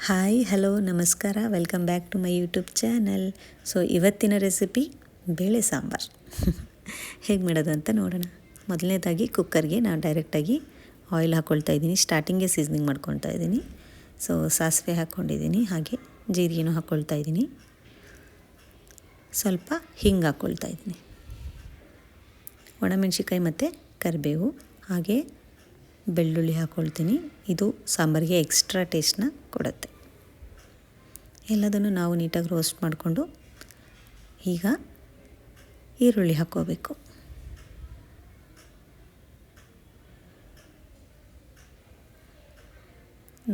Hi hello ನಮಸ್ಕಾರ welcome back to my YouTube channel. So ಇವತ್ತಿನ recipe ಬೇಳೆ ಸಾಂಬಾರು ಹೇಗೆ ಮಾಡೋದು ಅಂತ ನೋಡೋಣ. ಮೊದಲನೇದಾಗಿ ಕುಕ್ಕರ್ಗೆ ನಾನು ಡೈರೆಕ್ಟಾಗಿ ಆಯಿಲ್ ಹಾಕ್ಕೊಳ್ತಾ ಇದ್ದೀನಿ. ಸ್ಟಾರ್ಟಿಂಗೇ ಸೀಸನಿಂಗ್ ಮಾಡ್ಕೊಳ್ತಾ ಇದ್ದೀನಿ. ಸೊ ಸಾಸಿವೆ ಹಾಕ್ಕೊಂಡಿದ್ದೀನಿ, ಹಾಗೆ ಜೀರಿಗೆನೂ ಹಾಕ್ಕೊಳ್ತಾ ಇದ್ದೀನಿ, ಸ್ವಲ್ಪ ಹಿಂಗೆ ಹಾಕ್ಕೊಳ್ತಾ ಇದ್ದೀನಿ, ಒಣಮೆಣಸಿನ್ಕಾಯಿ ಮತ್ತು ಕರಿಬೇವು, ಹಾಗೆ ಬೆಳ್ಳುಳ್ಳಿ ಹಾಕ್ಕೊಳ್ತೀನಿ. ಇದು ಸಾಂಬಾರಿಗೆ ಎಕ್ಸ್ಟ್ರಾ ಟೇಸ್ಟ್ನ ಕೊಡುತ್ತೆ. ಎಲ್ಲದನ್ನು ನಾವು ನೀಟಾಗಿ ರೋಸ್ಟ್ ಮಾಡಿಕೊಂಡು ಈಗ ಈರುಳ್ಳಿ ಹಾಕ್ಕೋಬೇಕು.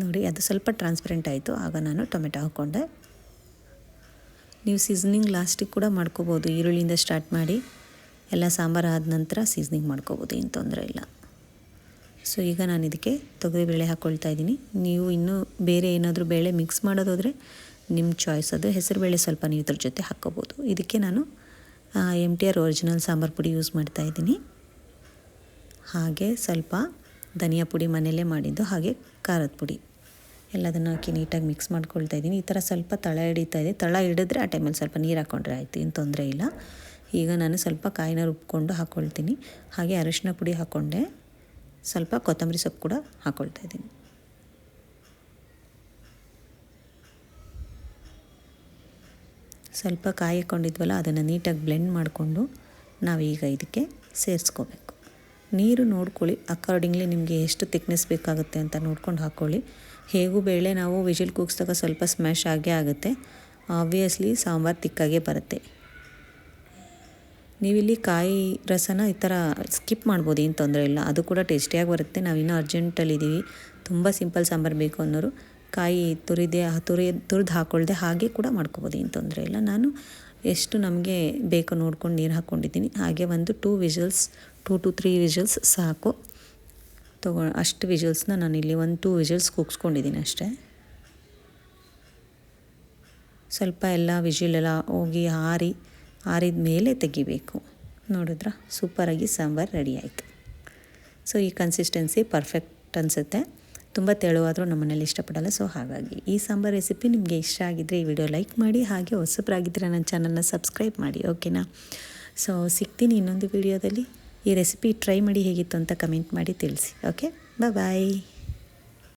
ನೋಡಿ, ಅದು ಸ್ವಲ್ಪ ಟ್ರಾನ್ಸ್ಪರೆಂಟ್ ಆಯಿತು. ಆಗ ನಾನು ಟೊಮೆಟೊ ಹಾಕ್ಕೊಂಡೆ. ನೀವು ಸೀಸನಿಂಗ್ ಲಾಸ್ಟಿಗೆ ಕೂಡ ಮಾಡ್ಕೋಬೋದು. ಈರುಳ್ಳಿಯಿಂದ ಸ್ಟಾರ್ಟ್ ಮಾಡಿ ಎಲ್ಲ ಸಾಂಬಾರು ಆದ ನಂತರ ಸೀಸನಿಂಗ್ ಮಾಡ್ಕೋಬೋದು, ಏನು ತೊಂದರೆ ಇಲ್ಲ. ಸೊ ಈಗ ನಾನು ಇದಕ್ಕೆ ತೊಗರಿಬೇಳೆ ಹಾಕ್ಕೊಳ್ತಾ ಇದ್ದೀನಿ. ನೀವು ಇನ್ನೂ ಬೇರೆ ಏನಾದರೂ ಬೇಳೆ ಮಿಕ್ಸ್ ಮಾಡೋದಾದರೆ ನಿಮ್ಮ ಚಾಯ್ಸ್, ಅದು ಹೆಸರುಬೇಳೆ ಸ್ವಲ್ಪ ನೀವು ಇದ್ರ ಜೊತೆ ಹಾಕ್ಕೋಬೋದು. ಇದಕ್ಕೆ ನಾನು MTR ಒರಿಜಿನಲ್ ಸಾಂಬಾರು ಪುಡಿ ಯೂಸ್ ಮಾಡ್ತಾ ಇದ್ದೀನಿ. ಹಾಗೆ ಸ್ವಲ್ಪ ಧನಿಯಾ ಪುಡಿ ಮನೆಯಲ್ಲೇ ಮಾಡಿದ್ದು, ಹಾಗೆ ಖಾರದ ಪುಡಿ ಎಲ್ಲದನ್ನು ಹಾಕಿ ನೀಟಾಗಿ ಮಿಕ್ಸ್ ಮಾಡ್ಕೊಳ್ತಾ ಇದ್ದೀನಿ. ಈ ಥರ ಸ್ವಲ್ಪ ತಳ ಹಿಡಿತಾ ಇದೆ. ತಳ ಹಿಡಿದ್ರೆ ಆ ಟೈಮಲ್ಲಿ ಸ್ವಲ್ಪ ನೀರು ಹಾಕ್ಕೊಂಡ್ರೆ ಆಯಿತು, ಏನು ತೊಂದರೆ ಇಲ್ಲ. ಈಗ ನಾನು ಸ್ವಲ್ಪ ಕಾಯಿನ ರುಬ್ಕೊಂಡು ಹಾಕ್ಕೊಳ್ತೀನಿ. ಹಾಗೆ ಅರಿಶಿನ ಪುಡಿ ಹಾಕ್ಕೊಂಡೆ, ಸ್ವಲ್ಪ ಕೊತ್ತಂಬರಿ ಸೊಪ್ಪು ಕೂಡ ಹಾಕ್ಕೊಳ್ತಾ ಇದ್ದೀನಿ. ಸ್ವಲ್ಪ ಕಾಯಿ ಹಾಕ್ಕೊಂಡಿದ್ವಲ್ಲ, ಅದನ್ನು ನೀಟಾಗಿ ಬ್ಲೆಂಡ್ ಮಾಡಿಕೊಂಡು ನಾವೀಗ ಇದಕ್ಕೆ ಸೇರಿಸ್ಕೋಬೇಕು. ನೀರು ನೋಡ್ಕೊಳ್ಳಿ, ಅಕಾರ್ಡಿಂಗ್ಲಿ ನಿಮಗೆ ಎಷ್ಟು ತಿಕ್ನೆಸ್ ಬೇಕಾಗುತ್ತೆ ಅಂತ ನೋಡ್ಕೊಂಡು ಹಾಕ್ಕೊಳ್ಳಿ. ಹೇಗೂ ಬೇಳೆ ನಾವು ವಿಜಿಲ್ ಕೂಗಿಸಿದಾಗ ಸ್ವಲ್ಪ ಸ್ಮ್ಯಾಶ್ ಆಗೇ ಆಗುತ್ತೆ. ಆಬ್ವಿಯಸ್ಲಿ ಸಾಂಬಾರು ತಿಕ್ಕಾಗೇ ಬರುತ್ತೆ. ನೀವಿಲ್ಲಿ ಕಾಯಿ ರಸನ ಈ ಥರ ಸ್ಕಿಪ್ ಮಾಡ್ಬೋದು, ಏನು ತೊಂದರೆ ಇಲ್ಲ, ಅದು ಕೂಡ ಟೇಸ್ಟಿಯಾಗಿ ಬರುತ್ತೆ. ನಾವಿನ್ನೂ ಅರ್ಜೆಂಟಲ್ಲಿದ್ದೀವಿ, ತುಂಬ ಸಿಂಪಲ್ ಸಾಂಬಾರು ಬೇಕು ಅನ್ನೋರು ಕಾಯಿ ತುರಿದು ಹಾಕ್ಕೊಳ್ದೆ ಹಾಗೆ ಕೂಡ ಮಾಡ್ಕೊಬೋದು, ಏನು ತೊಂದರೆ ಇಲ್ಲ. ನಾನು ಎಷ್ಟು ನಮಗೆ ಬೇಕೋ ನೋಡ್ಕೊಂಡು ನೀರು ಹಾಕ್ಕೊಂಡಿದ್ದೀನಿ. ಹಾಗೆ ಒಂದು 2 to 3 ವಿಷಲ್ಸ್ ಸಾಕು. ಅಷ್ಟು ವಿಷಲ್ಸ್ನ ನಾನಿಲ್ಲಿ 2 ವಿಷಲ್ಸ್ ಕೂಗಿಸ್ಕೊಂಡಿದ್ದೀನಿ ಅಷ್ಟೇ. ಸ್ವಲ್ಪ ಎಲ್ಲ ವಿಷಿಲೆಲ್ಲ ಹೋಗಿ ಆರಿದ ಮೇಲೆ ತೆಗಿಬೇಕು. ನೋಡಿದ್ರಾ, ಸೂಪರಾಗಿ ಸಾಂಬಾರು ರೆಡಿ ಆಯಿತು. ಸೊ ಈ ಕನ್ಸಿಸ್ಟೆನ್ಸಿ ಪರ್ಫೆಕ್ಟ್ ಅನಿಸುತ್ತೆ. ತುಂಬ ತೆಳುವಾದರೂ ನಮ್ಮ ಮನೇಲಿ ಇಷ್ಟಪಡಲ್ಲ. ಸೊ ಹಾಗಾಗಿ ಈ ಸಾಂಬಾರು ರೆಸಿಪಿ ನಿಮಗೆ ಇಷ್ಟ ಆಗಿದ್ದರೆ ಈ ವಿಡಿಯೋ ಲೈಕ್ ಮಾಡಿ, ಹಾಗೆ ಹೊಸಬರಾಗಿದ್ದರೆ ನನ್ನ ಚಾನಲ್ನ ಸಬ್ಸ್ಕ್ರೈಬ್ ಮಾಡಿ, ಓಕೆನಾ? ಸೊ ಸಿಗ್ತೀನಿ ಇನ್ನೊಂದು ವಿಡಿಯೋದಲ್ಲಿ. ಈ ರೆಸಿಪಿ ಟ್ರೈ ಮಾಡಿ ಹೇಗಿತ್ತು ಅಂತ ಕಮೆಂಟ್ ಮಾಡಿ ತಿಳಿಸಿ. ಓಕೆ, ಬಾಯ್.